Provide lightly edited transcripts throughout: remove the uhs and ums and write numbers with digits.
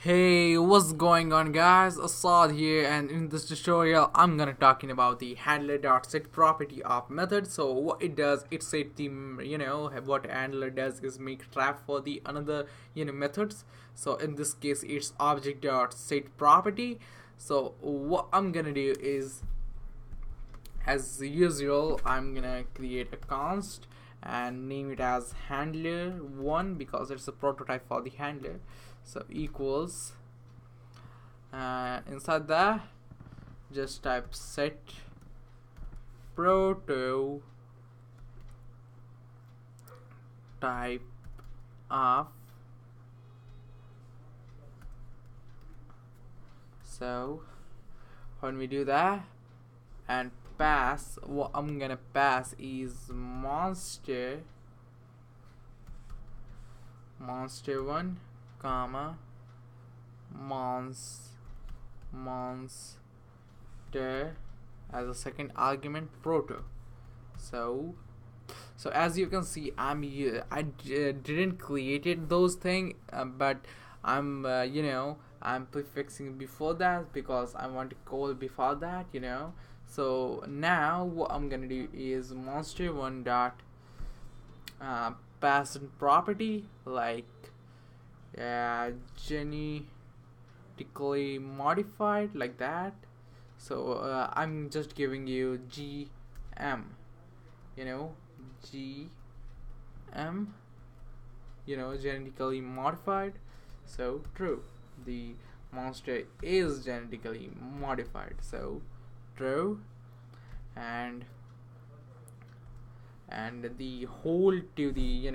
Hey, what's going on, guys? Assad here, and in this tutorial I'm gonna talking about the handler.setPrototypeOf method. So what it does, it set the what handler does is make trap for the another methods. So in this case it's object.setProperty. So what I'm gonna do is, as usual, I'm gonna create a const and name it as handler1 because it's a prototype for the handler. So equals, inside that just type set prototype of. So when we do that and pass, what I'm gonna pass is monster1 comma monster as a second argument proto. So as you can see, I didn't created those things, but I'm I'm prefixing before that because I want to call before that. So now what I'm gonna do is monster1 dot pass in property like genetically modified, like that. So I'm just giving you GM, GM, genetically modified. So true, the monster is genetically modified, so true. And the whole to the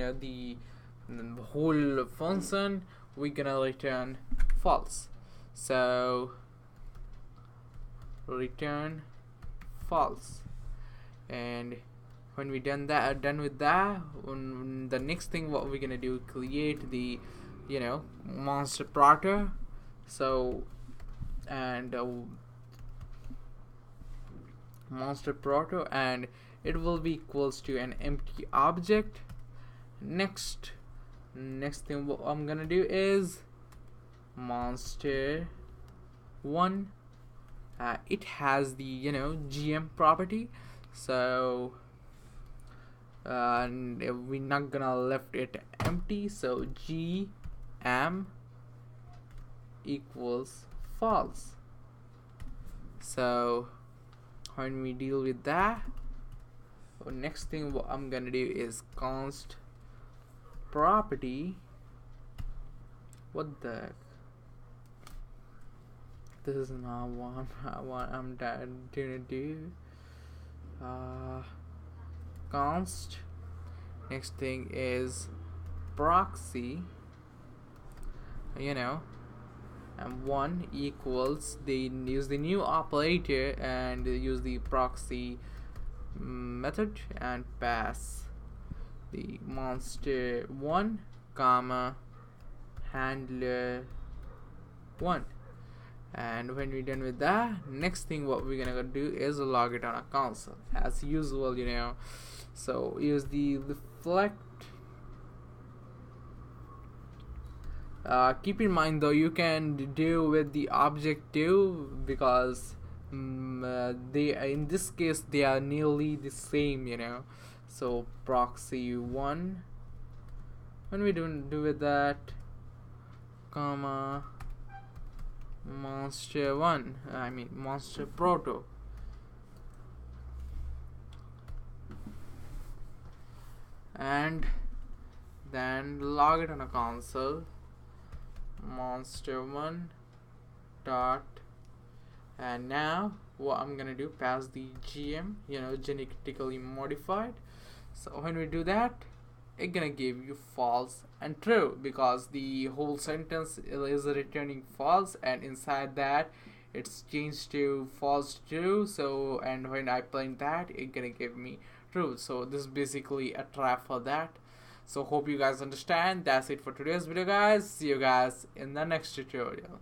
the whole function we're gonna return false. So return false. And when we done with that, the next thing what we're gonna do, create the monster proto. So and monster proto, and it will be equals to an empty object. Next thing what I'm gonna do is monster1, it has the GM property. So we're not gonna left it empty, so GM equals false. So when we deal with that, next thing what I'm gonna do is const property. What the heck? This is not what I'm gonna do. Const, next thing is proxy, and 1 equals, they use the new operator and use the proxy method and pass the monster1 comma handler1. And when we're done with that, next thing what we're gonna do is log it on a console as usual. So use the reflect. Keep in mind though, you can deal with the object too, because they, in this case, they are nearly the same. So proxy1, when we do with that, comma monster1, I mean monster proto. And then log it on a console, monster1 dot, and now what I'm gonna do, pass the GM, genetically modified. So when we do that, it's gonna give you false and true, because the whole sentence is returning false, and inside that it's changed to false true. So and when I print that, it's gonna give me true. So this is basically a trap for that. So hope you guys understand. That's it for today's video, guys. See you guys in the next tutorial.